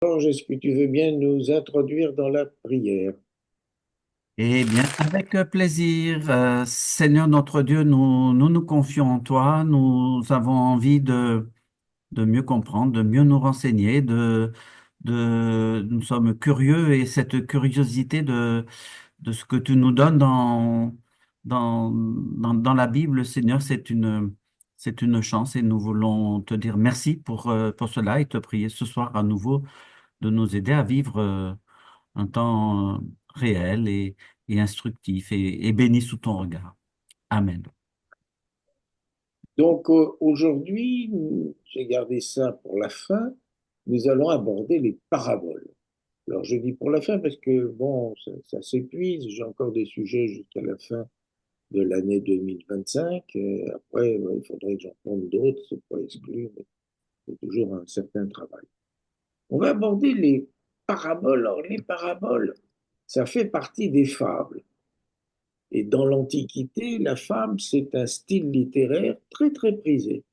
Georges, est-ce que tu veux bien nous introduire dans la prière? Eh bien, avec plaisir, Seigneur notre Dieu, nous confions en toi. Nous avons envie de mieux comprendre, de mieux nous renseigner, nous sommes curieux et cette curiosité de ce que tu nous donnes dans la Bible, Seigneur, c'est une chance et nous voulons te dire merci pour cela et te prier ce soir à nouveau de nous aider à vivre. Un temps réel et instructif et béni sous ton regard. Amen. Donc aujourd'hui, j'ai gardé ça pour la fin, nous allons aborder les paraboles. Alors je dis pour la fin parce que bon, ça s'épuise, j'ai encore des sujets jusqu'à la fin de l'année 2025. Après, il faudrait que j'en prenne d'autres, c'est pas exclu, mais c'est toujours un certain travail. On va aborder les paraboles. Alors les paraboles, ça fait partie des fables. Et dans l'Antiquité, la fable, c'est un style littéraire très très prisé.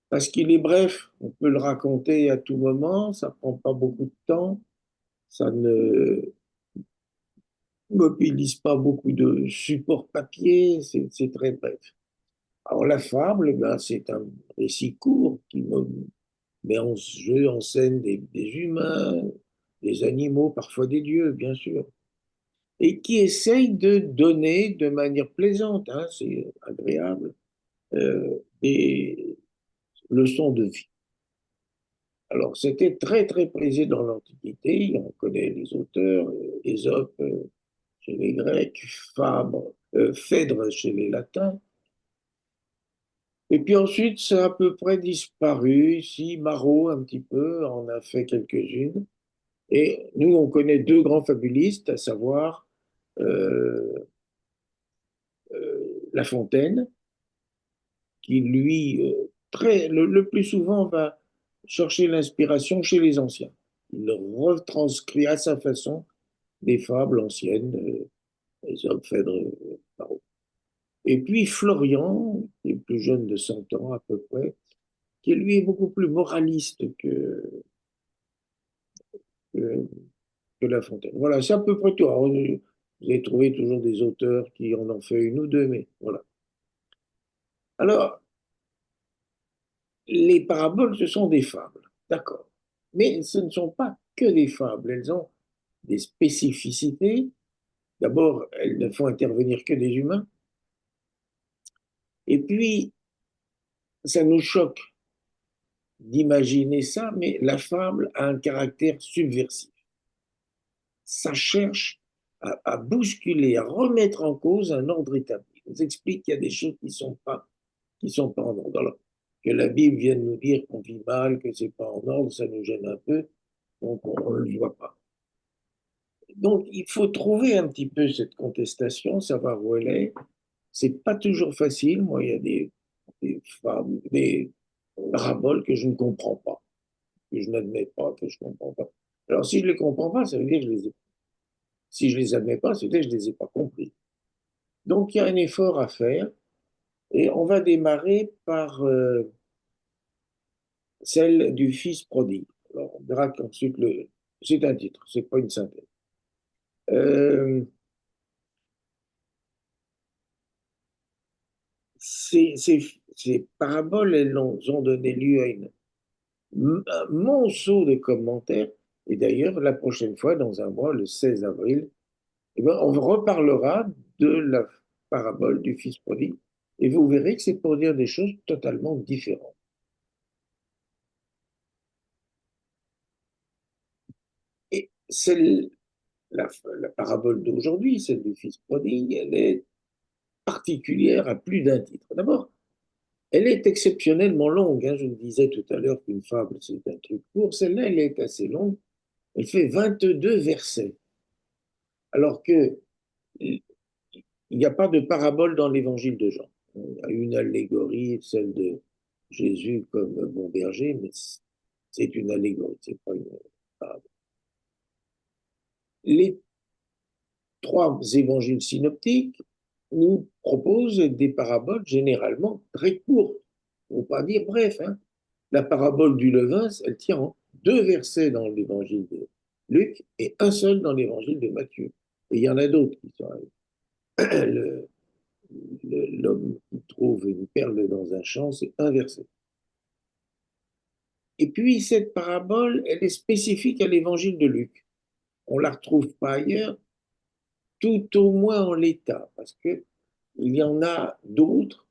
Parce qu'il est bref, on peut le raconter à tout moment, ça prend pas beaucoup de temps, ça ne mobilise pas beaucoup de supports papier, c'est très bref. Alors la fable, ben, c'est un récit court qui met en jeu, en scène des humains, des animaux, parfois des dieux, bien sûr, et qui essaye de donner de manière plaisante, hein, c'est agréable, des leçons de vie. Alors, c'était très, très prisé dans l'Antiquité. On connaît les auteurs, Ésope chez les Grecs, Phèdre chez les Latins. Et puis ensuite, ça a à peu près disparu. Si Marot, un petit peu, en a fait quelques-unes. Et nous, on connaît deux grands fabulistes, à savoir euh, La Fontaine, qui lui, le plus souvent, va chercher l'inspiration chez les anciens. Il retranscrit à sa façon des fables anciennes, Ésope, Phèdre, Marot. Et puis Florian, qui est plus jeune de 100 ans à peu près, qui lui est beaucoup plus moraliste que, que La Fontaine. Voilà, c'est à peu près tout. Alors, vous avez trouvé toujours des auteurs qui en ont fait une ou deux, mais voilà. Alors, les paraboles, ce sont des fables, d'accord. Mais ce ne sont pas que des fables, elles ont des spécificités. D'abord, elles ne font intervenir que des humains. Et puis, ça nous choque d'imaginer ça, mais la fable a un caractère subversif. Ça cherche à bousculer, à remettre en cause un ordre établi. On nous explique qu'il y a des choses qui sont pas en ordre. Alors, que la Bible vienne nous dire qu'on vit mal, que c'est pas en ordre, ça nous gêne un peu, donc on ne le voit pas. Donc, il faut trouver un petit peu cette contestation, savoir où elle est. C'est pas toujours facile. Moi, il y a des fables, des paraboles que je ne comprends pas, que je n'admets pas, que je ne comprends pas. Alors, si je ne les comprends pas, ça veut dire que je les ai. Si je ne les admets pas, ça veut dire que je ne les ai pas compris. Donc, il y a un effort à faire et on va démarrer par celle du fils prodigue. Alors, on verra qu'ensuite, c'est un titre, c'est pas une synthèse. Euh, ces, ces, ces paraboles, elles ont donné lieu à un monceau de commentaires. Et d'ailleurs, la prochaine fois, dans un mois, le 16 avril, eh ben, on reparlera de la parabole du fils prodigue. Et vous verrez que c'est pour dire des choses totalement différentes. Et la, la parabole d'aujourd'hui, celle du fils prodigue, elle est particulière à plus d'un titre. D'abord, elle est exceptionnellement longue, hein. Je me disais tout à l'heure qu'une fable, c'est un truc court. Celle-là, elle est assez longue. Elle fait 22 versets. Alors que il n'y a pas de parabole dans l'évangile de Jean. Il y a une allégorie, celle de Jésus comme bon berger, mais c'est une allégorie, c'est pas une parabole. Les trois évangiles synoptiques nous proposent des paraboles généralement très courtes, pour ne pas dire bref, hein. La parabole du levain, elle tient 2 versets dans l'évangile de Luc et un seul dans l'évangile de Matthieu. Et il y en a d'autres qui sont le, l'homme qui trouve une perle dans un champ, c'est un verset. Et puis cette parabole, elle est spécifique à l'évangile de Luc. On ne la retrouve pas ailleurs, tout au moins en l'état, parce que il y en a d'autres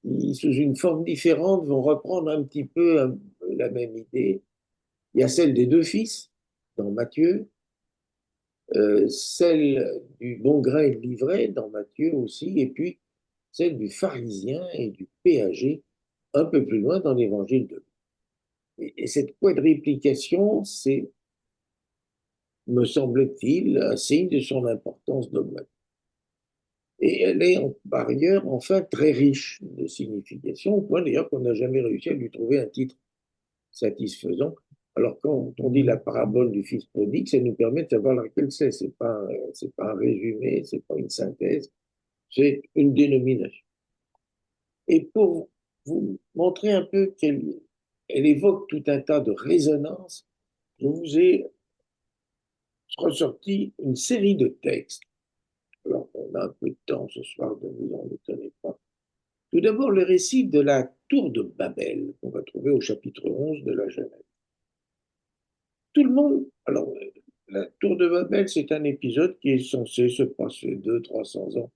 qui, sous une forme différente, vont reprendre un petit peu la même idée. Il y a celle des 2 fils dans Matthieu, celle du bon grain et de l'ivraie dans Matthieu aussi, et puis celle du pharisien et du péager un peu plus loin dans l'évangile de Luc. Et cette quadriplication, c'est, me semble-t-il, un signe de son importance dogmatique. Et elle est par ailleurs, enfin, très riche de signification, au point d'ailleurs qu'on n'a jamais réussi à lui trouver un titre satisfaisant. Alors, quand on dit la parabole du fils prodigue, ça nous permet de savoir laquelle c'est. C'est pas un résumé, c'est pas une synthèse, c'est une dénomination. Et pour vous montrer un peu qu'elle évoque tout un tas de résonances, je vous ai ressorti une série de textes. Alors, on a un peu de temps ce soir, donc vous n'en étonnez pas. Tout d'abord, le récit de la tour de Babel, qu'on va trouver au chapitre 11 de la Genèse. Tout le monde, alors, la tour de Babel, c'est un épisode qui est censé se passer 200-300 ans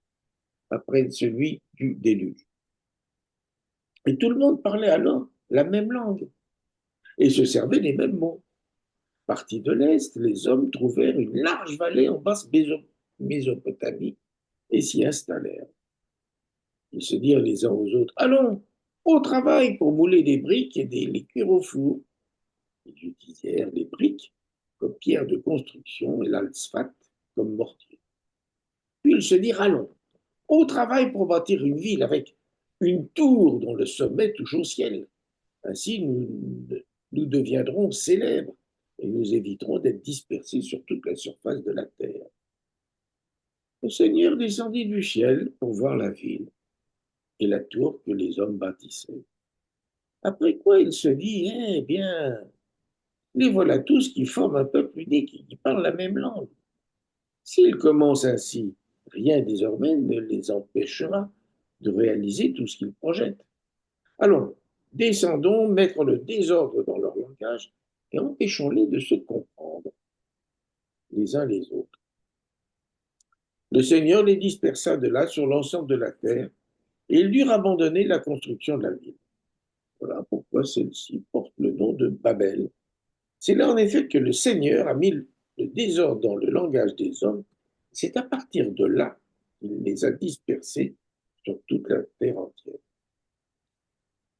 après celui du déluge. Et tout le monde parlait alors la même langue et se servait les mêmes mots. Partis de l'Est, les hommes trouvèrent une large vallée en basse Mésopotamie et s'y installèrent. Ils se dirent les uns aux autres, allons, au travail pour mouler des briques et les cuire au four. Ils utilisèrent les briques comme pierre de construction et l'alsphate comme mortier. Puis ils se dirent, allons, au travail pour bâtir une ville avec une tour dont le sommet touche au ciel. Ainsi, nous deviendrons célèbres et nous éviterons d'être dispersés sur toute la surface de la terre. Le Seigneur descendit du ciel pour voir la ville et la tour que les hommes bâtissaient. Après quoi il se dit, eh bien, les voilà tous qui forment un peuple unique et qui parlent la même langue. S'ils commencent ainsi, rien désormais ne les empêchera de réaliser tout ce qu'ils projettent. Allons, descendons mettre le désordre dans leur langage et empêchons-les de se comprendre les uns les autres. Le Seigneur les dispersa de là sur l'ensemble de la terre et ils durent abandonner la construction de la ville. Voilà pourquoi celle-ci porte le nom de Babel. C'est là en effet que le Seigneur a mis le désordre dans le langage des hommes. C'est à partir de là qu'il les a dispersés sur toute la terre entière.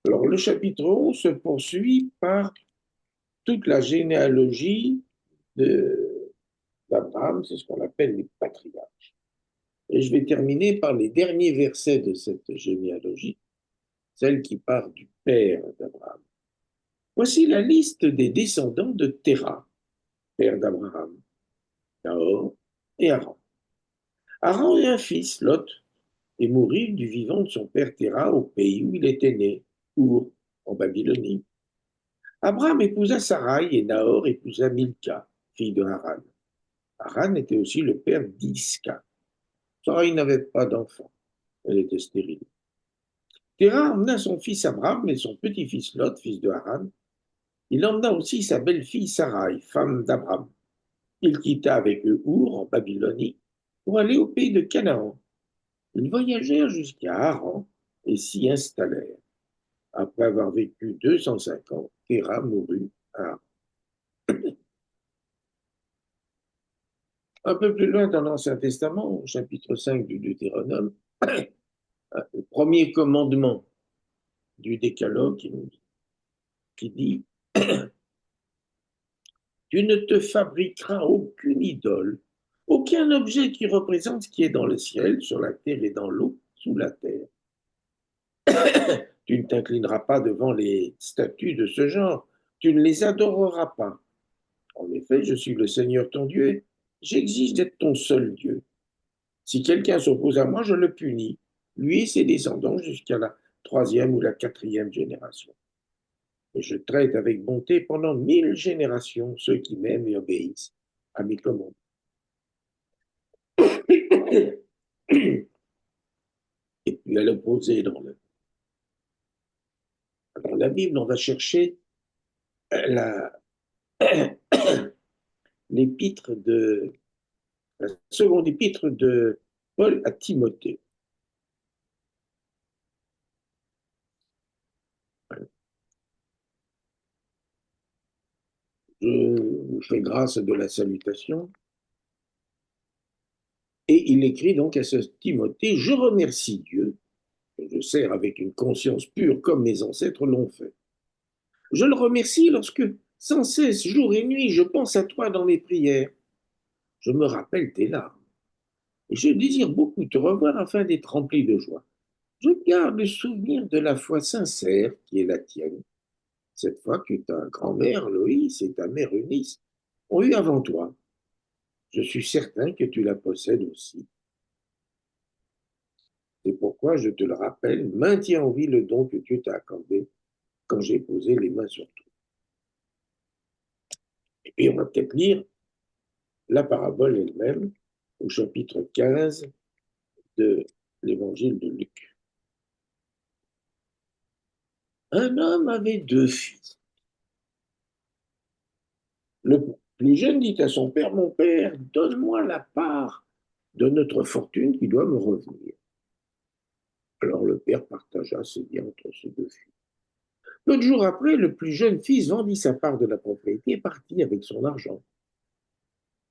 Alors le chapitre 11 se poursuit par toute la généalogie d'Abraham, c'est ce qu'on appelle les patriarches. Et je vais terminer par les derniers versets de cette généalogie, celle qui part du père d'Abraham. Voici la liste des descendants de Terah, père d'Abraham, Nahor et Haran. Haran eut un fils, Lot, et mourut du vivant de son père Terah au pays où il était né, Our, en Babylonie. Abraham épousa Sarai et Nahor épousa Milka, fille de Haran. Haran était aussi le père d'Isca. Sarai n'avait pas d'enfant, elle était stérile. Terah emmena son fils Abraham et son petit-fils Lot, fils de Haran. Il emmena aussi sa belle-fille Sarai, femme d'Abraham. Il quitta avec eux Our en Babylonie pour aller au pays de Canaan. Ils voyagèrent jusqu'à Haran et s'y installèrent. Après avoir vécu 205 ans, Terah mourut à Haran. Un peu plus loin dans l'Ancien Testament, au chapitre 5 du Deutéronome, le premier commandement du Décalogue qui dit tu ne te fabriqueras aucune idole, aucun objet qui représente ce qui est dans le ciel, sur la terre et dans l'eau, sous la terre. Tu ne t'inclineras pas devant les statues de ce genre, tu ne les adoreras pas. En effet, je suis le Seigneur ton Dieu, j'exige d'être ton seul Dieu. Si quelqu'un s'oppose à moi, je le punis, lui et ses descendants jusqu'à la troisième ou la quatrième génération. Et je traite avec bonté pendant 1000 générations ceux qui m'aiment et obéissent à mes commandes. Et puis à l'opposé, dans la Bible, on va chercher la, l'épître de, la seconde épître de Paul à Timothée. Je vous fais grâce de la salutation. Et il écrit donc à ce Timothée, je remercie Dieu, que je sers avec une conscience pure comme mes ancêtres l'ont fait. Je le remercie lorsque, sans cesse, jour et nuit, je pense à toi dans mes prières. Je me rappelle tes larmes. Et je désire beaucoup te revoir afin d'être rempli de joie. Je garde le souvenir de la foi sincère qui est la tienne. Cette foi que ta grand-mère Loïs et ta mère Eunice ont eue avant toi. Je suis certain que tu la possèdes aussi. C'est pourquoi je te le rappelle, maintiens en vie le don que Dieu t'a accordé quand j'ai posé les mains sur toi. Et puis on va peut-être lire la parabole elle-même au chapitre 15 de l'évangile de Luc. Un homme avait deux fils. Le plus jeune dit à son père, mon père, donne-moi la part de notre fortune qui doit me revenir. Alors le père partagea ses biens entre ses deux fils. Peu de jours après, le plus jeune fils vendit sa part de la propriété et partit avec son argent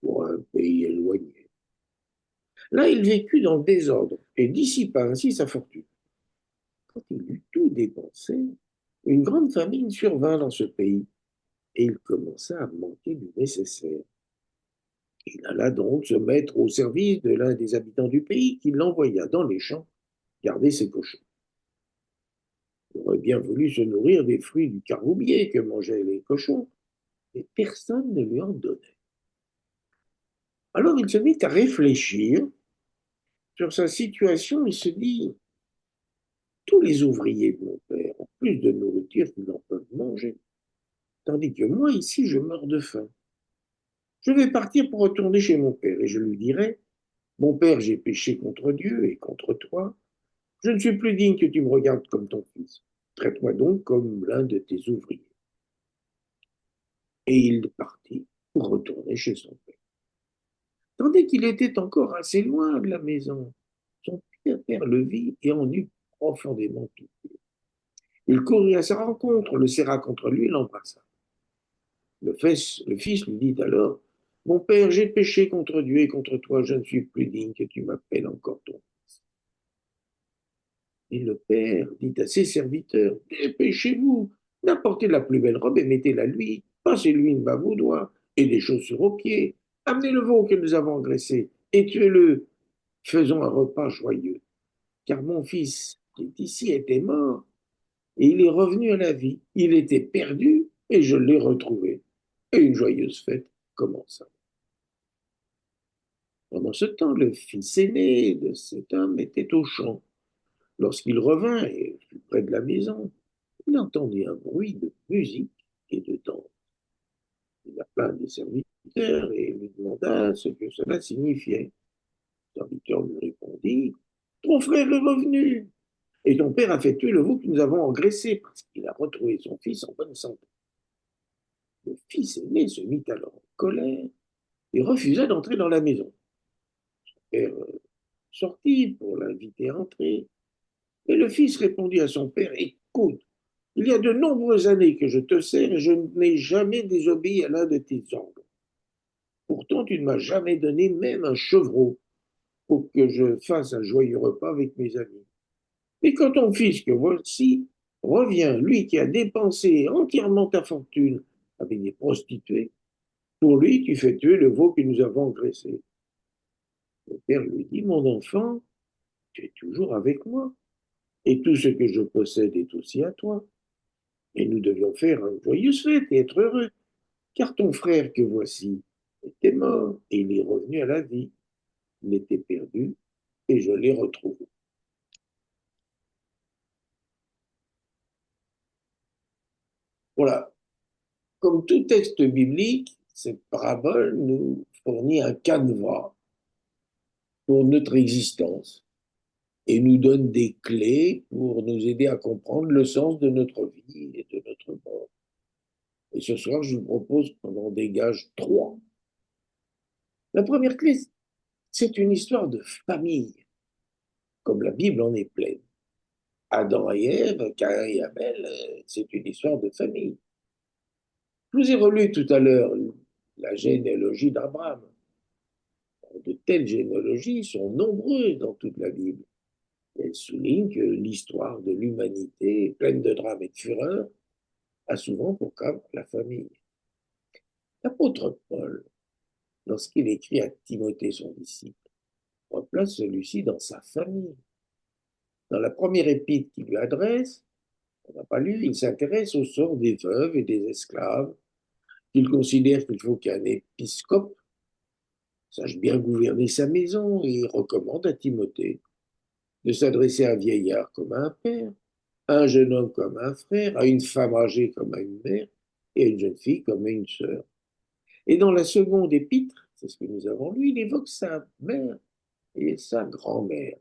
pour un pays éloigné. Là, il vécut dans le désordre et dissipa ainsi sa fortune. Quand il eut tout dépensé, une grande famine survint dans ce pays et il commença à manquer du nécessaire. Il alla donc se mettre au service de l'un des habitants du pays qui l'envoya dans les champs garder ses cochons. Il aurait bien voulu se nourrir des fruits du caroubier que mangeaient les cochons, mais personne ne lui en donnait. Alors il se mit à réfléchir sur sa situation et se dit, tous les ouvriers de mon père ont plus de nourriture qu'ils n'en peuvent manger, tandis que moi, ici, je meurs de faim. Je vais partir pour retourner chez mon père et je lui dirai, mon père, j'ai péché contre Dieu et contre toi. Je ne suis plus digne que tu me regardes comme ton fils. Traite-moi donc comme l'un de tes ouvriers. Et il partit pour retourner chez son père. Tandis qu'il était encore assez loin de la maison, son père le vit et en eut profondément pitié. Il courut à sa rencontre, le serra contre lui et l'embrassa. Le fils lui dit alors, mon père, j'ai péché contre Dieu et contre toi, je ne suis plus digne que tu m'appelles encore ton fils. Et le père dit à ses serviteurs, dépêchez-vous, n'apportez la plus belle robe et mettez-la lui, passez-lui une bave aux doigts et des chaussures aux pieds, amenez le veau que nous avons engraissé et tuez-le, faisons un repas joyeux. Car mon fils qui est ici était mort et il est revenu à la vie. Il était perdu et je l'ai retrouvé. Et une joyeuse fête commença. Pendant ce temps, le fils aîné de cet homme était au champ. Lorsqu'il revint et fut près de la maison, il entendit un bruit de musique et de danse. Il appela un des serviteurs et lui demanda ce que cela signifiait. Le serviteur lui répondit, ton frère est revenu et ton père a fait tuer le veau que nous avons engraissé parce qu'il a retrouvé son fils en bonne santé. Le fils aîné se mit alors en colère et refusa d'entrer dans la maison. Son père sortit pour l'inviter à entrer. Et le fils répondit à son père, écoute, il y a de nombreuses années que je te sers et je n'ai jamais désobéi à l'un de tes ordres. Pourtant, tu ne m'as jamais donné même un chevreau pour que je fasse un joyeux repas avec mes amis. Mais quand ton fils, que voici, revient, lui qui a dépensé entièrement ta fortune avec des prostituées, pour lui, tu fais tuer le veau que nous avons engraissé. Le père lui dit, mon enfant, tu es toujours avec moi, et tout ce que je possède est aussi à toi. Et nous devions faire une joyeuse fête et être heureux, car ton frère que voici était mort, et il est revenu à la vie. Il était perdu, et je l'ai retrouvé. Voilà. Comme tout texte biblique, cette parabole nous fournit un canevas pour notre existence et nous donne des clés pour nous aider à comprendre le sens de notre vie et de notre mort. Et ce soir, je vous propose qu'on en dégage trois. La première clé, c'est une histoire de famille, comme la Bible en est pleine. Adam et Ève, Caïn et Abel, c'est une histoire de famille. Je vous ai relu tout à l'heure la généalogie d'Abraham. De telles généalogies sont nombreuses dans toute la Bible. Elles soulignent que l'histoire de l'humanité, pleine de drames et de fureur, a souvent pour cadre la famille. L'apôtre Paul, lorsqu'il écrit à Timothée, son disciple, replace celui-ci dans sa famille. Dans la première épître qu'il lui adresse, on n'a pas lu, il s'intéresse au sort des veuves et des esclaves, qu'il considère qu'il faut qu'un épiscope sache bien gouverner sa maison et il recommande à Timothée de s'adresser à un vieillard comme à un père, à un jeune homme comme à un frère, à une femme âgée comme à une mère et à une jeune fille comme à une sœur. Et dans la seconde épître, c'est ce que nous avons lu, il évoque sa mère et sa grand-mère.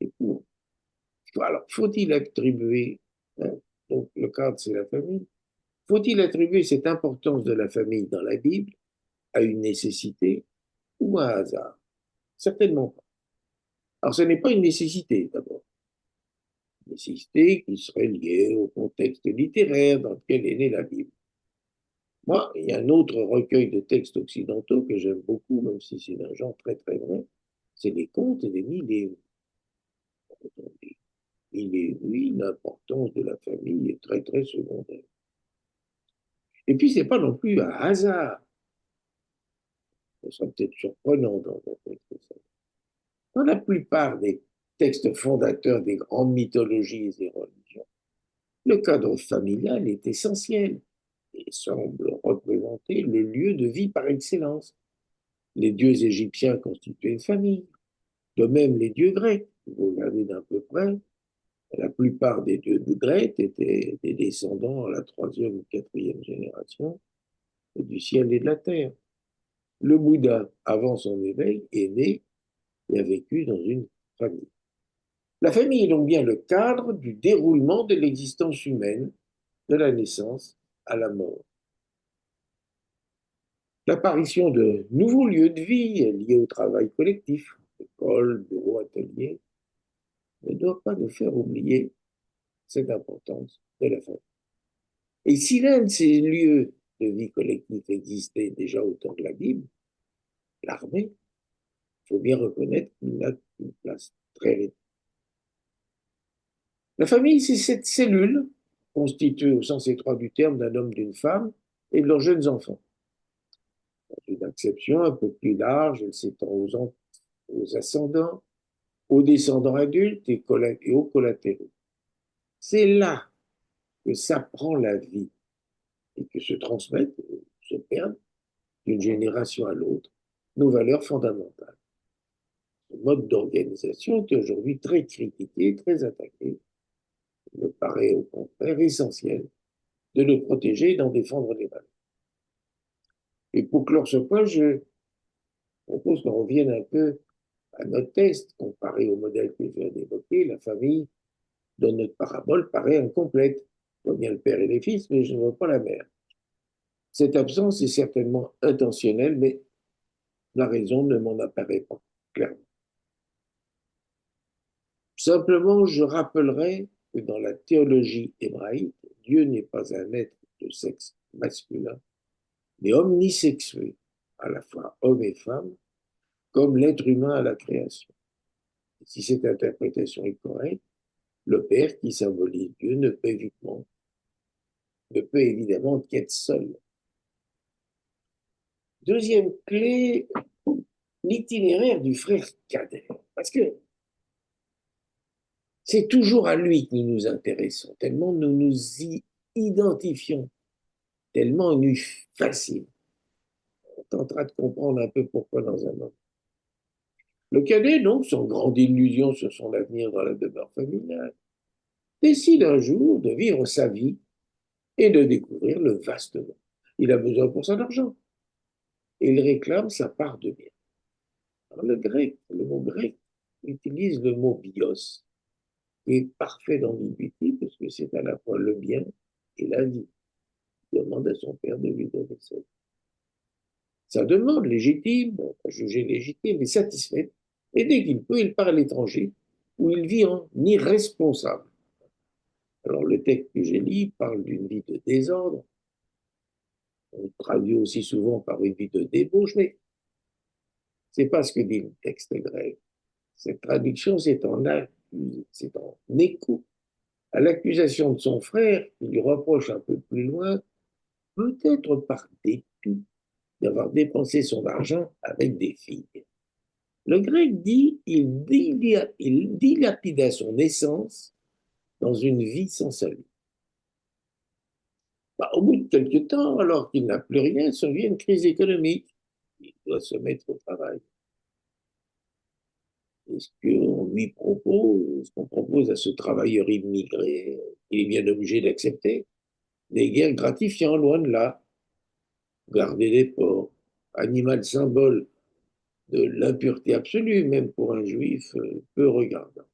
Et pour... Alors, faut-il attribuer, hein, donc le cadre c'est la famille, faut-il attribuer cette importance de la famille dans la Bible à une nécessité ou à un hasard? Certainement pas. Alors, ce n'est pas une nécessité d'abord. Une nécessité qui serait liée au contexte littéraire dans lequel est née la Bible. Moi, il y a un autre recueil de textes occidentaux que j'aime beaucoup, même si c'est d'un genre très très vrai, c'est les contes et les mille et oui, l'importance de la famille est très très secondaire. Et puis, c'est pas non plus un hasard. Ce serait peut-être surprenant dans un texte. Dans la plupart des textes fondateurs des grandes mythologies et religions, le cadre familial est essentiel et semble représenter le lieu de vie par excellence. Les dieux égyptiens constituaient une famille, de même les dieux grecs. Vous regardez d'un peu près, la plupart des dieux grecs étaient des descendants à la troisième ou quatrième génération du ciel et de la terre. Le Bouddha, avant son éveil, est né et a vécu dans une famille. La famille est donc bien le cadre du déroulement de l'existence humaine, de la naissance à la mort. L'apparition de nouveaux lieux de vie liés au travail collectif, école, bureau, atelier, ne doit pas nous faire oublier cette importance de la famille. Et si l'un de ces lieux de vie collective existait déjà au temps de la Bible, l'armée, il faut bien reconnaître qu'il a une place très réduite. La famille, c'est cette cellule constituée au sens étroit du terme d'un homme, d'une femme et de leurs jeunes enfants. Une acception un peu plus large, elle s'étend aux ascendants, aux descendants adultes et aux collatéraux. C'est là que s'apprend la vie et que se transmettent, se perdent d'une génération à l'autre nos valeurs fondamentales. Ce mode d'organisation est aujourd'hui très critiqué, très attaqué. Il me paraît au contraire essentiel de le protéger et d'en défendre les valeurs. Et pour clore ce point, je propose qu'on revienne un peu à notre texte, comparé au modèle que je viens d'évoquer. La famille, dans notre parabole, paraît incomplète. Je vois bien le père et les fils, mais je ne vois pas la mère. Cette absence est certainement intentionnelle, mais la raison ne m'en apparaît pas clairement. Simplement, je rappellerai que dans la théologie hébraïque, Dieu n'est pas un être de sexe masculin, mais omnisexué, à la fois homme et femme, comme l'être humain à la création. Et si cette interprétation est correcte, le Père, qui symbolise Dieu, ne peut évidemment qu'être seul. Deuxième clé, l'itinéraire du frère cadet. Parce que c'est toujours à lui que nous nous intéressons, tellement nous nous y identifions, tellement il nous fascine. On tentera de comprendre un peu pourquoi dans un moment. Le cadet, donc, sans grande illusion sur son avenir dans la demeure familiale, décide un jour de vivre sa vie et de découvrir le vaste monde. Il a besoin pour ça d'argent et il réclame sa part de bien. Alors, le mot grec utilise le mot bios, qui est parfait d'ambiguïté parce que c'est à la fois le bien et la vie. Il demande à son père de lui donner ça. Sa demande légitime, pas jugée légitime, mais satisfaite, et dès qu'il peut, il part à l'étranger, où il vit en irresponsable. Alors le texte que j'ai lu parle d'une vie de désordre, on traduit aussi souvent par une vie de débauche, mais c'est pas ce que dit le texte grec. Cette traduction, c'est en écho à l'accusation de son frère, qui lui reproche un peu plus loin, peut-être par dépit, d'avoir dépensé son argent avec des filles. Le grec dit il dilapida son essence dans une vie sans salut. Bah, au bout de quelques temps, alors qu'il n'a plus rien, survient une crise économique. Il doit se mettre au travail. Ce qu'on propose à ce travailleur immigré, il est bien obligé d'accepter des guerres gratifiantes, loin de là. Garder les porcs, animal symbole de l'impureté absolue, même pour un juif peu regardant.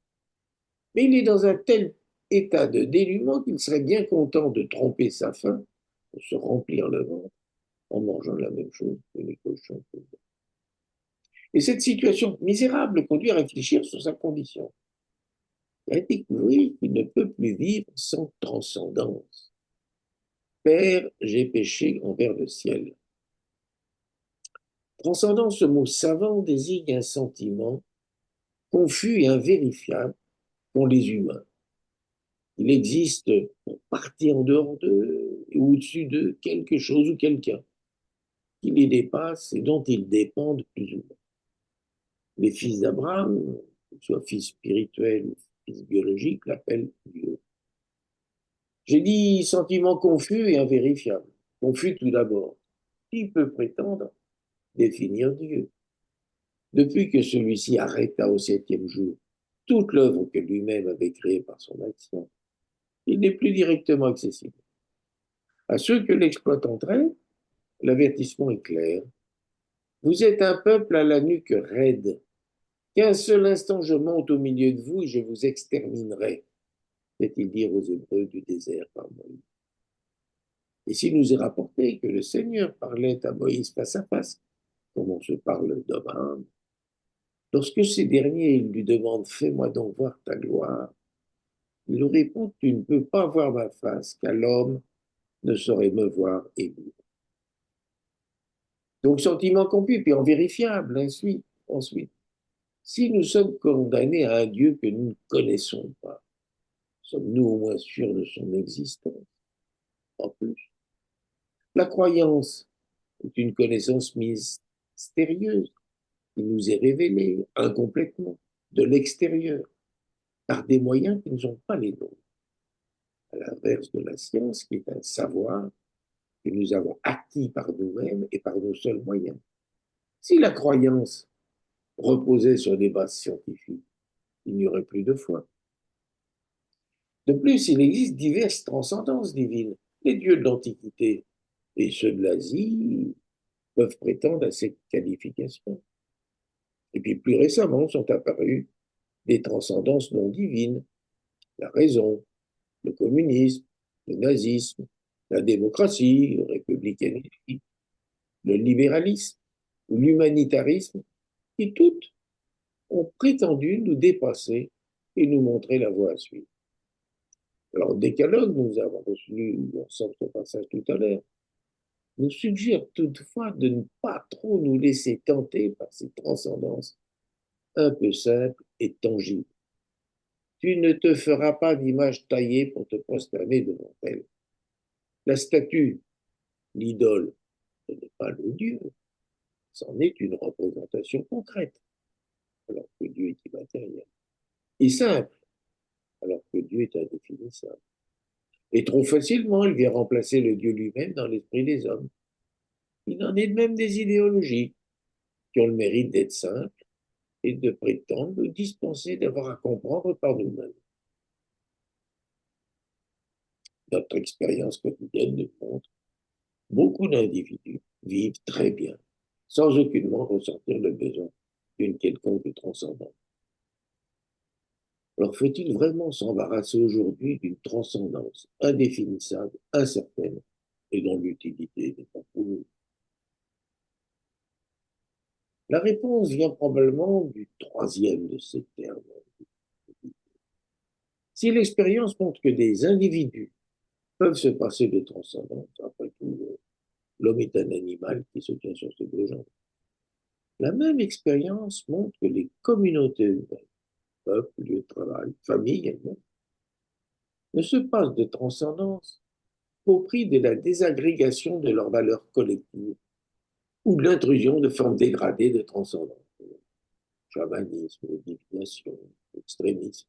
Mais il est dans un tel état de dénuement qu'il serait bien content de tromper sa faim pour se remplir le ventre en mangeant la même chose que les cochons. Et cette situation misérable le conduit à réfléchir sur sa condition. Il a découvert qu'il ne peut plus vivre sans transcendance. Père, j'ai péché envers le ciel. Transcendance, ce mot savant désigne un sentiment confus et invérifiable qu'ont les humains. Il existe pour partie en dehors d'eux ou au-dessus de quelque chose ou quelqu'un qui les dépasse et dont ils dépendent plus ou moins. Les fils d'Abraham, soit fils spirituel ou fils biologique, l'appellent Dieu. J'ai dit sentiment confus et invérifiable. Confus tout d'abord. Qui peut prétendre définir Dieu? Depuis que celui-ci arrêta au septième jour toute l'œuvre que lui-même avait créée par son action, il n'est plus directement accessible. À ceux que l'exploit entraîne, l'avertissement est clair. Vous êtes un peuple à la nuque raide. Qu'un seul instant je monte au milieu de vous et je vous exterminerai, fait-il dire aux Hébreux du désert par Moïse. Et s'il nous est rapporté que le Seigneur parlait à Moïse face à face, comme on se parle d'homme à homme, lorsque ces derniers lui demandent fais-moi donc voir ta gloire, il leur répond tu ne peux pas voir ma face, car l'homme ne saurait me voir et vivre. Donc sentiment confus, puis en vérifiable, ensuite. Si nous sommes condamnés à un Dieu que nous ne connaissons pas, sommes-nous au moins sûrs de son existence? En plus, la croyance est une connaissance mystérieuse qui nous est révélée incomplètement de l'extérieur par des moyens qui ne sont pas les nôtres, à l'inverse de la science qui est un savoir que nous avons acquis par nous-mêmes et par nos seuls moyens. Si la croyance reposait sur des bases scientifiques, il n'y aurait plus de foi. De plus, il existe diverses transcendances divines. Les dieux de l'Antiquité et ceux de l'Asie peuvent prétendre à cette qualification. Et puis plus récemment sont apparues des transcendances non divines, la raison, le communisme, le nazisme, la démocratie, le républicanisme, le libéralisme ou l'humanitarisme, qui toutes ont prétendu nous dépasser et nous montrer la voie à suivre. Alors, Décalogue, nous avons reçu ensemble ce passage tout à l'heure, nous suggère toutefois de ne pas trop nous laisser tenter par ces transcendances un peu simples et tangibles. Tu ne te feras pas d'image taillée pour te prosterner devant elle. La statue, l'idole, ce n'est pas le Dieu, c'en est une représentation concrète, alors que Dieu est immatériel. Et simple, alors que Dieu est indéfinissable. Et trop facilement, il vient remplacer le Dieu lui-même dans l'esprit des hommes. Il en est de même des idéologies qui ont le mérite d'être simples et de prétendre nous dispenser d'avoir à comprendre par nous-mêmes. notre expérience quotidienne nous montre, beaucoup d'individus vivent très bien, sans aucunement ressentir le besoin d'une quelconque transcendance. Alors faut-il vraiment s'embarrasser aujourd'hui d'une transcendance indéfinissable, incertaine, et dont l'utilité n'est pas prouvée? La réponse vient probablement du troisième de ces termes. Si l'expérience montre que des individus peuvent se passer de transcendance, après tout, l'homme est un animal qui se tient sur ses deux jambes. La même expérience montre que les communautés humaines, peuples, lieux de travail, familles elles-mêmes, ne se passent de transcendance qu'au prix de la désagrégation de leurs valeurs collectives ou de l'intrusion de formes dégradées de transcendance. Chamanisme, divination, extrémisme,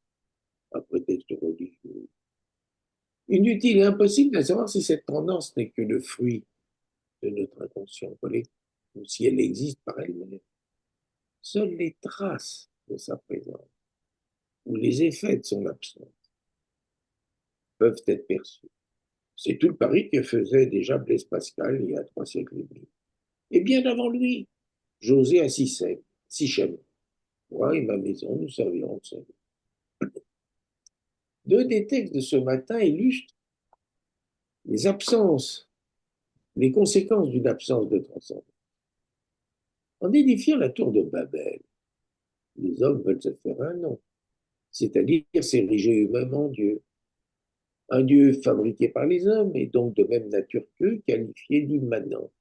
à prétexte religieux. Inutile et impossible de savoir si cette tendance n'est que le fruit de notre inconscient collectif ou si elle existe par elle-même. Seules les traces de sa présence ou les effets de son absence peuvent être perçus. C'est tout le pari que faisait déjà Blaise Pascal il y a 3 siècles et demi. Et bien avant lui, José à Sichem. Moi et ma maison, nous servirons de Seigneur. Deux des textes de ce matin illustrent les absences, les conséquences d'une absence de transcendance. En édifiant la tour de Babel, les hommes veulent se faire un nom, c'est-à-dire s'ériger eux-mêmes en Dieu. Un Dieu fabriqué par les hommes et donc de même nature qu'eux, qualifié d'immanent.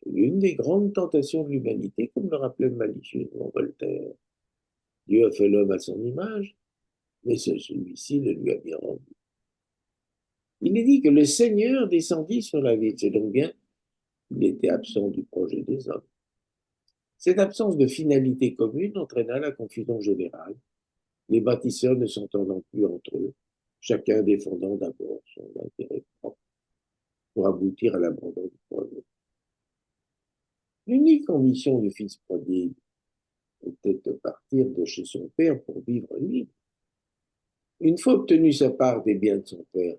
C'est l'une des grandes tentations de l'humanité, comme le rappelait malicieusement Voltaire. Dieu a fait l'homme à son image, mais celui-ci le lui a bien rendu. Il est dit que le Seigneur descendit sur la ville, c'est donc bien qu'il était absent du projet des hommes. Cette absence de finalité commune entraîna la confusion générale, les bâtisseurs ne s'entendant plus entre eux, chacun défendant d'abord son intérêt propre pour aboutir à l'abandon du projet. L'unique ambition du fils prodigue était de partir de chez son père pour vivre libre. Une fois obtenu sa part des biens de son père,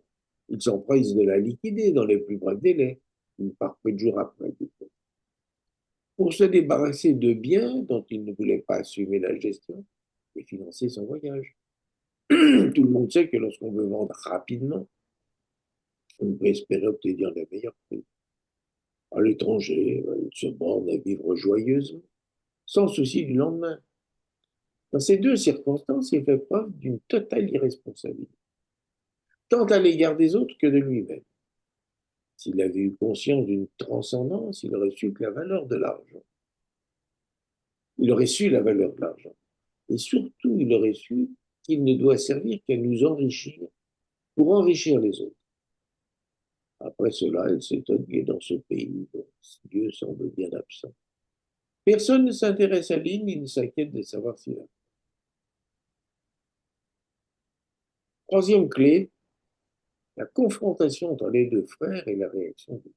il s'empresse de la liquider dans les plus brefs délais. Il part peu de jours après. Pour se débarrasser de biens dont il ne voulait pas assumer la gestion et financer son voyage. Tout le monde sait que lorsqu'on veut vendre rapidement, on peut espérer obtenir le meilleur prix. À l'étranger, il se borne à vivre joyeusement, sans souci du lendemain. Dans ces deux circonstances, il fait preuve d'une totale irresponsabilité, tant à l'égard des autres que de lui-même. S'il avait eu conscience d'une transcendance, il aurait su que la valeur de l'argent. Il aurait su la valeur de l'argent. Et surtout, il aurait su qu'il ne doit servir qu'à nous enrichir pour enrichir les autres. Après cela, elle s'étonne que dans ce pays, Dieu semble bien absent. Personne ne s'intéresse à lui, ni ne s'inquiète de savoir s'il a. Troisième clé, la confrontation entre les deux frères et la réaction de Dieu.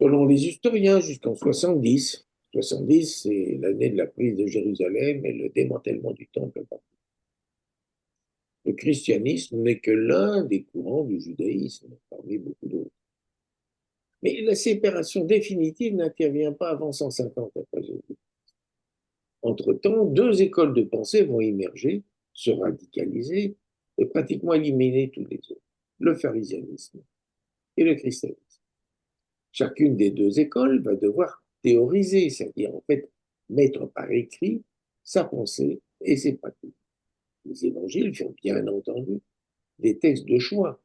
Selon les historiens, jusqu'en 70, 70, c'est l'année de la prise de Jérusalem et le démantèlement du temple. Le christianisme n'est que l'un des courants du judaïsme, parmi beaucoup d'autres. Mais la séparation définitive n'intervient pas avant 150 après Jésus. Entre-temps, deux écoles de pensée vont émerger, se radicaliser et pratiquement éliminer tous les autres, le pharisianisme et le christianisme. Chacune des deux écoles va devoir théoriser, c'est-à-dire en fait mettre par écrit sa pensée et ses pratiques. Les évangiles font bien entendu des textes de choix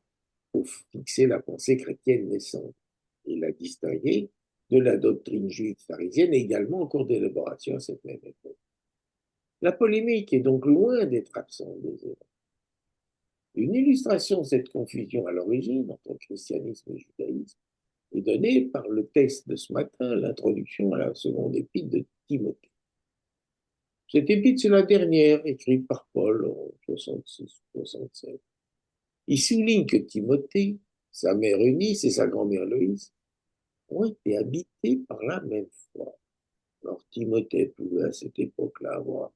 pour fixer la pensée chrétienne naissante et la distinguer de la doctrine juive pharisienne également en cours d'élaboration à cette même époque. La polémique est donc loin d'être absente des évangiles. Une illustration de cette confusion à l'origine entre christianisme et judaïsme est donnée par le texte de ce matin, l'introduction à la seconde épître de Timothée. Cette épître, c'est la dernière écrite par Paul en 66-67. Il souligne que Timothée, sa mère Eunice et sa grand-mère Loïse ont été habités par la même foi. Alors Timothée pouvait à cette époque-là avoir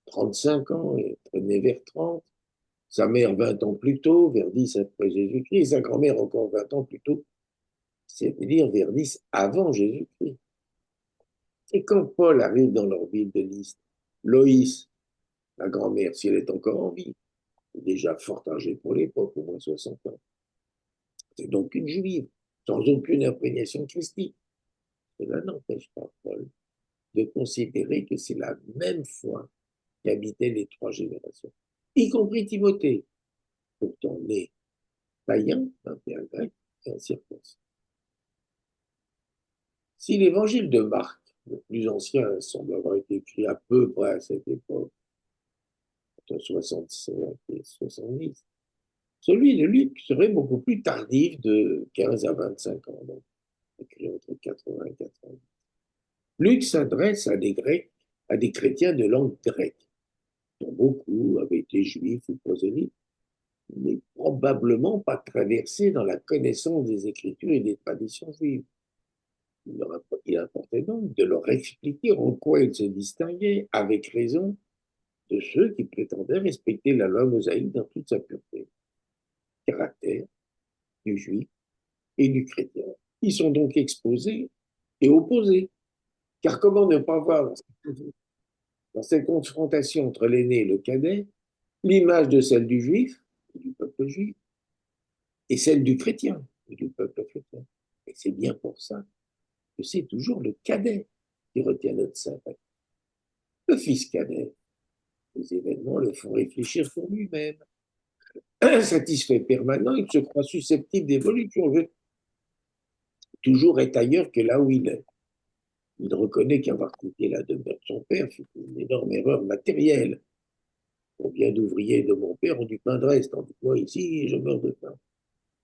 35 ans et être né vers 30. Sa mère 20 ans plus tôt, vers 10 après Jésus-Christ, et sa grand-mère encore 20 ans plus tôt, c'est-à-dire vers 10 avant Jésus-Christ. Et quand Paul arrive dans leur ville de Lystre, Loïs, la grand-mère, si elle est encore en vie, est déjà fort âgée pour l'époque, au moins 60 ans. C'est donc une juive, sans aucune imprégnation christique. Cela n'empêche pas Paul de considérer que c'est la même foi qui habitait les trois générations, y compris Timothée, pourtant né païen, un père grec et un circoncis. Si l'évangile de Marc, le plus ancien, semble avoir été écrit à peu près à cette époque, entre 65 et 70, celui de Luc serait beaucoup plus tardif, de 15 à 25 ans, donc écrit entre 80 et 80. Luc s'adresse à des Grecs, à des chrétiens de langue grecque, dont beaucoup avaient été juifs ou prosélytes, mais probablement pas traversés dans la connaissance des Écritures et des traditions juives. Il importait donc de leur expliquer en quoi ils se distinguaient, avec raison, de ceux qui prétendaient respecter la loi mosaïque dans toute sa pureté. Caractère du juif et du chrétien. Ils sont donc exposés et opposés. Car comment ne pas voir dans cette confrontation entre l'aîné et le cadet l'image de celle du juif, du peuple juif, et celle du chrétien, du peuple chrétien. Et c'est bien pour ça que c'est toujours le cadet qui retient notre sympathie. Le fils cadet, les événements le font réfléchir sur lui-même. Insatisfait permanent, il se croit susceptible d'évolution. Toujours être ailleurs que là où il est. Il reconnaît qu'avoir quitté la demeure de son père fut une énorme erreur matérielle. Combien d'ouvriers de mon père ont du pain de reste, tandis que moi ici, je meurs de faim.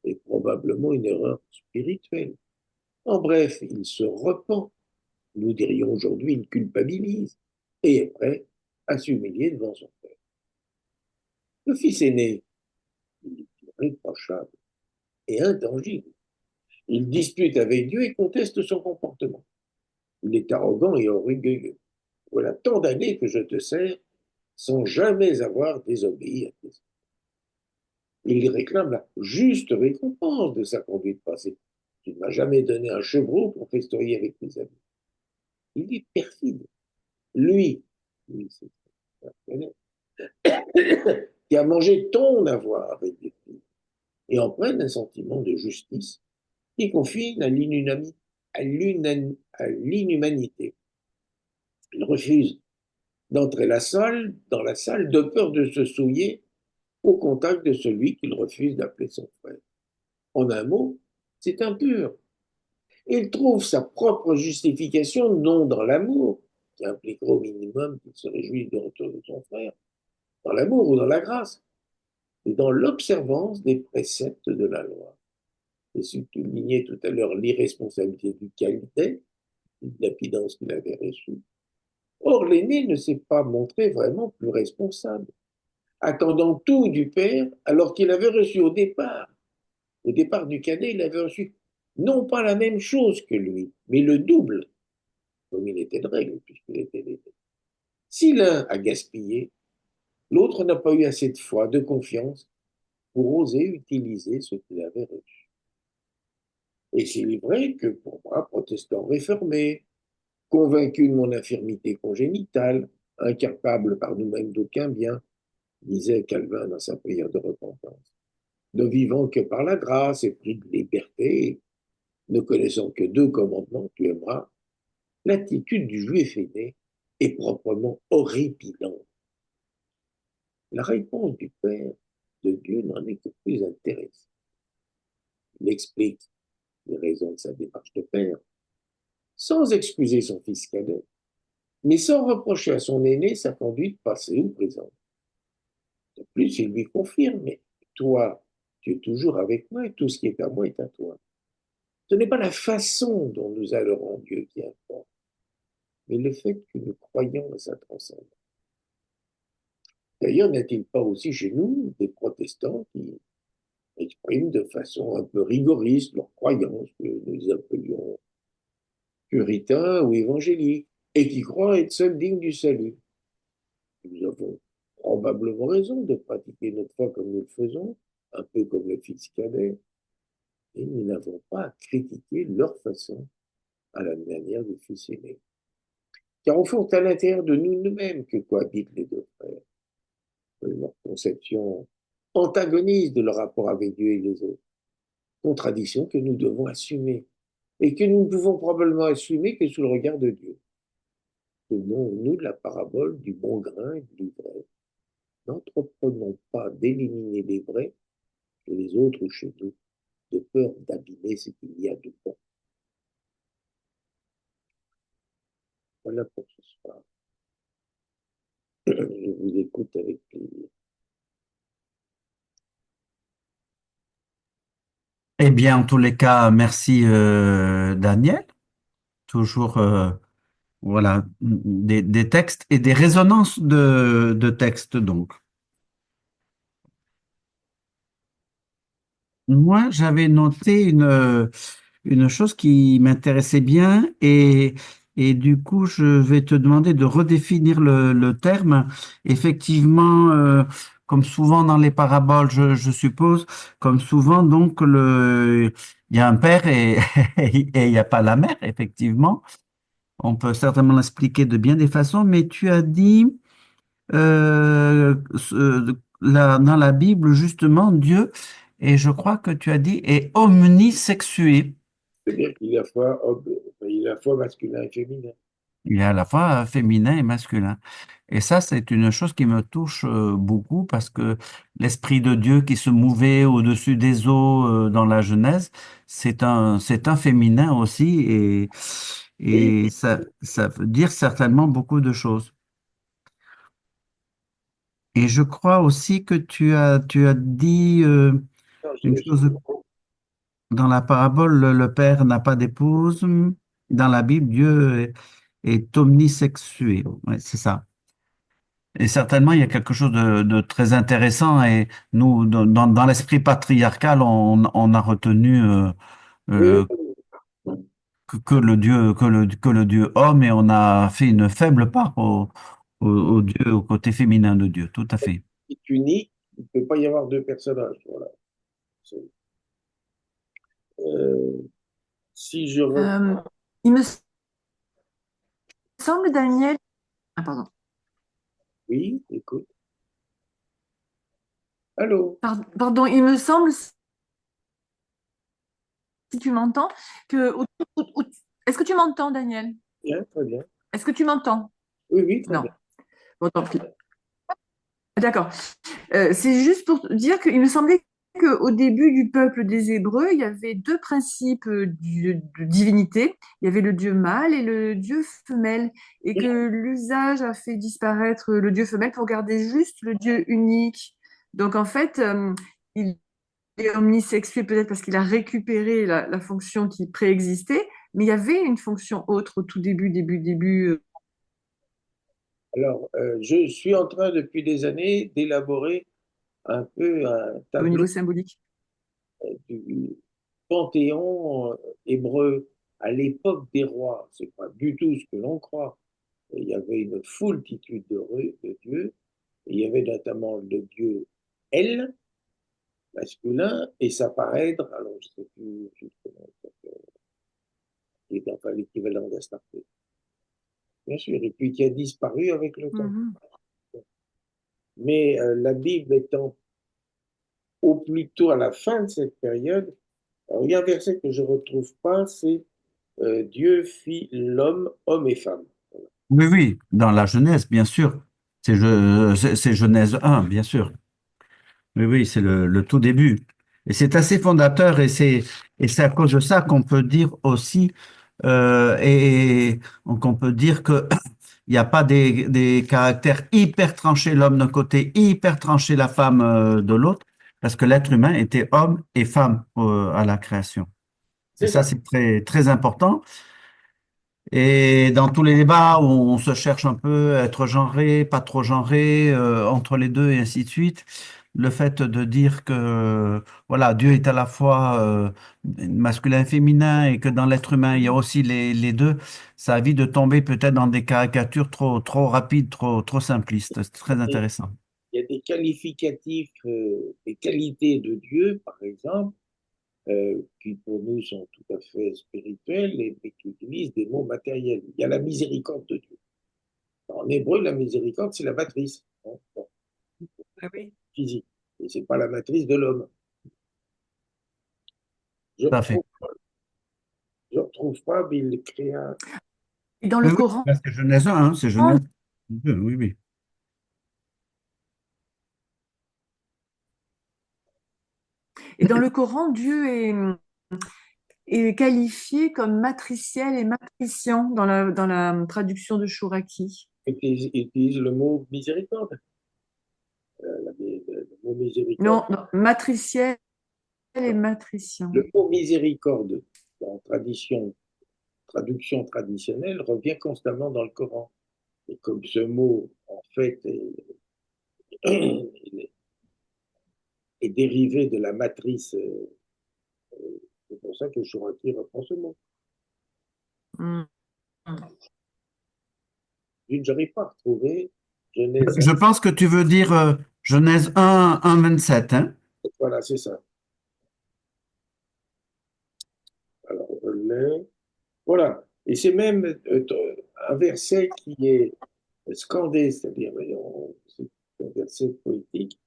Et probablement une erreur spirituelle. En bref, il se repent. Nous dirions aujourd'hui, il culpabilise et est prêt à s'humilier devant son père. Le fils aîné, il est irréprochable et intangible. Il dispute avec Dieu et conteste son comportement. Il est arrogant et orgueilleux. Voilà tant d'années que je te sers sans jamais avoir désobéi à tes ordres. Il réclame la juste récompense de sa conduite passée. Tu ne m'as jamais donné un chevreau pour festoyer avec tes amis. Il est perfide. Lui, lui c'est qui a mangé ton avoir avec des filles et en prenne un sentiment de justice qui confine à l'inhumanité. Il refuse d'entrer dans la salle de peur de se souiller au contact de celui qu'il refuse d'appeler son frère. En un mot, c'est impur. Il trouve sa propre justification non dans l'amour, qui impliquera au minimum qu'il se réjouisse du retour de son frère, dans l'amour ou dans la grâce, mais dans l'observance des préceptes de la loi. Et si tu soulignais tout à l'heure l'irresponsabilité du cadet, l'impudence qu'il avait reçue. Or, l'aîné ne s'est pas montré vraiment plus responsable, attendant tout du père, alors qu'il avait reçu au départ du cadet, il avait reçu non pas la même chose que lui, mais le double, comme il était de règle, puisqu'il était l'aîné. Si l'un a gaspillé, l'autre n'a pas eu assez de foi, de confiance, pour oser utiliser ce qu'il avait reçu. Et c'est vrai que pour moi, protestant réformé, convaincu de mon infirmité congénitale, incapable par nous-mêmes d'aucun bien, disait Calvin dans sa prière de repentance, ne vivant que par la grâce et pris de liberté, ne connaissant que deux commandements, tu aimeras, l'attitude du juif aîné est proprement horripilante. La réponse du Père de Dieu n'en est que plus intéressante. Il explique les raisons de sa démarche de père, sans excuser son fils cadet, mais sans reprocher à son aîné sa conduite passée ou présente. De plus, il lui confirme, mais toi, tu es toujours avec moi et tout ce qui est à moi est à toi. Ce n'est pas la façon dont nous adorons Dieu qui importe, mais le fait que nous croyons à sa transcendance. D'ailleurs, n'est-il pas aussi chez nous des protestants qui expriment de façon un peu rigoriste leurs croyances, que nous appelions puritains ou évangéliques, et qui croient être seuls dignes du salut? Nous avons probablement raison de pratiquer notre foi comme nous le faisons, un peu comme le fils cadet, et nous n'avons pas à critiquer leur façon à la manière du fils aîné. Car au fond, c'est à l'intérieur de nous-mêmes que cohabitent les deux frères. Leur conception antagoniste de leur rapport avec Dieu et les autres. Contradiction que nous devons assumer et que nous ne pouvons probablement assumer que sous le regard de Dieu. Tenons-nous de la parabole du bon grain et de l'ivraie. N'entreprenons pas d'éliminer les vrais chez les autres ou chez nous, de peur d'abîmer ce qu'il y a de bon. Voilà pour ce soir. Je vous écoute avec plaisir. Eh bien, en tous les cas, merci Daniel. Toujours voilà, des textes et des résonances de textes donc. Moi, j'avais noté une chose qui m'intéressait bien et du coup, je vais te demander de redéfinir le terme. Effectivement, comme souvent dans les paraboles, je suppose, comme souvent, donc, il y a un père et, et il n'y a pas la mère, effectivement. On peut certainement l'expliquer de bien des façons, mais tu as dit dans la Bible, justement, Dieu, et je crois que tu as dit, est omnisexué. C'est-à-dire qu'il y a il y a la fois masculin et féminin. Il est à la fois féminin et masculin. Et ça, c'est une chose qui me touche beaucoup parce que l'Esprit de Dieu qui se mouvait au-dessus des eaux dans la Genèse, c'est un féminin aussi Oui, et ça veut dire certainement beaucoup de choses. Et je crois aussi que tu as dit non, une chose dans la parabole, le père n'a pas d'épouse. Dans la Bible, Dieu est omnisexué. Ouais, c'est ça. Et certainement, il y a quelque chose de très intéressant. Et nous, dans l'esprit patriarcal, on a retenu oui, euh, que le Dieu, que le Dieu homme, et on a fait une faible part au Dieu, au côté féminin de Dieu. Tout à fait. c'est unique, il ne peut pas y avoir deux personnages. Voilà. Euh, si je reprends, Euh, il me semble, Daniel. Ah, pardon. oui, écoute. Allô? Pardon, il me semble, si tu m'entends, que. Est-ce que tu m'entends, Daniel? Bien, très bien. Est-ce que tu m'entends? Oui, oui, très Non. bien. Bon, tant pis. D'accord. C'est juste pour dire qu'il me semblait qu'au début du peuple des Hébreux, il y avait deux principes de divinité. Il y avait le dieu mâle et le dieu femelle. Et que l'usage a fait disparaître le dieu femelle pour garder juste le dieu unique. Donc, en fait, il est omnisexuel peut-être parce qu'il a récupéré la fonction qui préexistait, mais il y avait une fonction autre au tout début, Alors, je suis en train depuis des années d'élaborer un peu un au tableau niveau symbolique. du panthéon hébreu à l'époque des rois. C'est pas du tout ce que l'on croit. Il y avait une foultitude de dieux. Et il y avait notamment le dieu El, masculin, et sa parèdre, alors je ne sais plus justement, qui est enfin l'équivalent d'Astarté, bien sûr, et puis qui a disparu avec le temps. Mhm. Mais la Bible étant au plus tôt à la fin de cette période, alors, il y a un verset que je ne retrouve pas, c'est Dieu fit l'homme, homme et femme. Voilà. Oui, oui, dans la Genèse, bien sûr. C'est Genèse 1, bien sûr. Oui, oui, c'est le tout début. Et c'est assez fondateur et c'est à cause de ça qu'on peut dire aussi, qu'on peut dire que il n'y a pas des caractères hyper tranchés, l'homme d'un côté, hyper tranché la femme de l'autre, parce que l'être humain était homme et femme à la création. Et C'est ça, ça. c'est très, très important. Et dans tous les débats où on se cherche un peu, être genré, pas trop genré, entre les deux et ainsi de suite, le fait de dire que voilà, Dieu est à la fois masculin et féminin et que dans l'être humain, il y a aussi les deux, ça évite de tomber peut-être dans des caricatures trop, trop rapides, trop, trop simplistes. C'est très Et intéressant. qualificatifs des qualités de Dieu, par exemple, qui pour nous sont tout à fait spirituels et qui utilisent des mots matériels. Il y a la miséricorde de Dieu. En hébreu, la miséricorde, c'est la matrice, hein, bon, Ah oui. physique. Et c'est pas la matrice de l'homme. Je Tout à fait. retrouve, je retrouve pas, mais il créa. Et dans Oui, le oui, Coran, là, c'est Genèse 1, hein, c'est Genèse 2, oui, oui. et dans le Coran, Dieu est qualifié comme matriciel et matriciant dans la traduction de Chouraki. Utilise le mot miséricorde. Le mot miséricorde. Non, non, matriciel et matriciant. Le mot miséricorde, en traduction traditionnelle, revient constamment dans le Coran. Et comme ce mot, en fait, est dérivé de la matrice, c'est pour ça que Chouraki reprend ce mot. Mm. Je n'arrive pas à retrouver Genèse. Je pense que tu veux dire Genèse 1, 1, 27, hein? Voilà, c'est ça. Alors, je l'ai. Voilà. Et c'est même un verset qui est scandé, c'est-à-dire, c'est un verset poétique.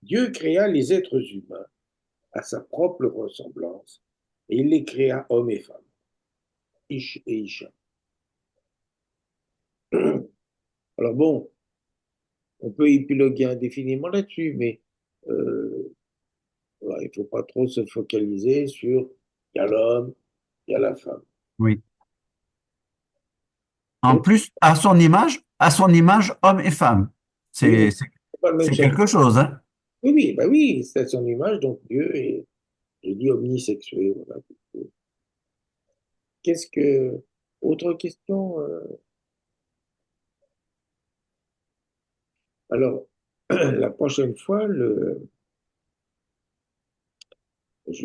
Dieu créa les êtres humains à sa propre ressemblance et il les créa hommes et femmes, Ish et Isha. Alors bon, on peut épiloguer indéfiniment là-dessus, mais voilà, il ne faut pas trop se focaliser sur il y a l'homme, il y a la femme. Oui. En Donc, plus, à son image, homme et femme. oui, C'est, mais c'est, c'est pas le même c'est sens. quelque chose, hein? Oui, oui, bah oui, c'est à son image, donc Dieu est, je dis, omnisexuel. Voilà. Qu'est-ce que. Autre question alors, la prochaine fois, le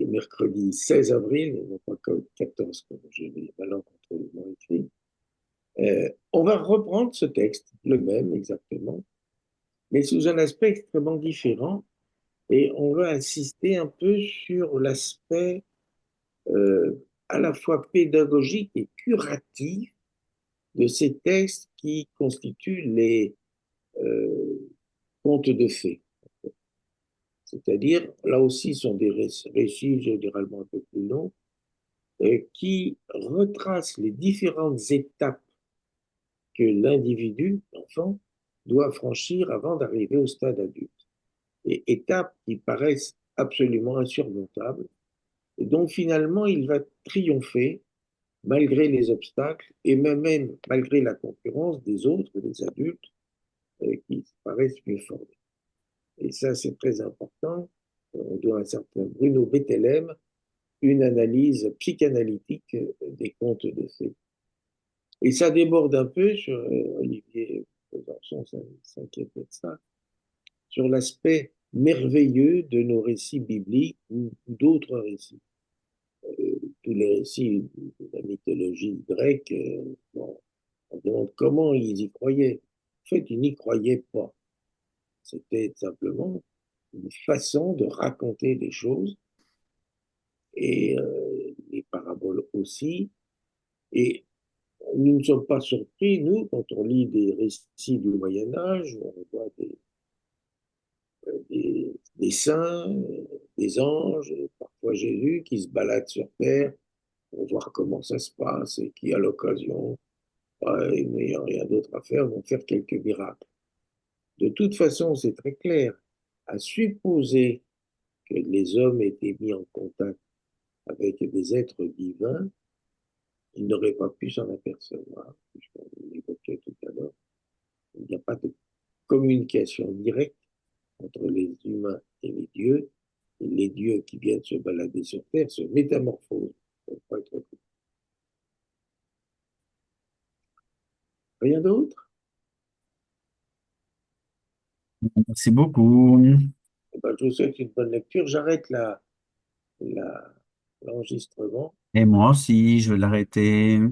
mercredi 16 avril, et non pas comme 14, comme je l'ai malencontreusement écrit, on va reprendre ce texte, le même exactement, mais sous un aspect extrêmement différent, et on va insister un peu sur l'aspect à la fois pédagogique et curatif de ces textes qui constituent les contes de fées. C'est-à-dire, là aussi, sont des récits généralement un peu plus longs, qui retracent les différentes étapes que l'individu, l'enfant, doit franchir avant d'arriver au stade adulte. Et étapes qui paraissent absolument insurmontables, et dont finalement il va triompher malgré les obstacles et même malgré la concurrence des autres, des adultes, qui paraissent mieux formés. Et ça, c'est très important. On doit à un certain Bruno Bettelheim une analyse psychanalytique des contes de fées. Et ça déborde un peu sur Olivier Besançon s'inquiétait de ça, sur l'aspect merveilleux de nos récits bibliques ou d'autres récits. Tous les récits de la mythologie grecque, bon, on demande comment ils y croyaient. En fait, ils n'y croyaient pas. C'était simplement une façon de raconter des choses et les paraboles aussi. Et nous ne sommes pas surpris, nous, quand on lit des récits du Moyen Âge, où on voit des saints, des anges, parfois Jésus, qui se baladent sur Terre pour voir comment ça se passe et qui, à l'occasion, n'ayant rien d'autre à faire, vont faire quelques miracles. De toute façon, c'est très clair. À supposer que les hommes étaient mis en contact avec des êtres divins, ils n'auraient pas pu s'en apercevoir, puisqu'on l'évoquait tout à l'heure. Il n'y a pas de communication directe entre les humains et les dieux. Et les dieux qui viennent se balader sur Terre se métamorphosent pour pas être connus. Rien d'autre? Merci beaucoup. Eh ben, je vous souhaite une bonne lecture. J'arrête l'enregistrement. Et moi aussi, je vais l'arrêter.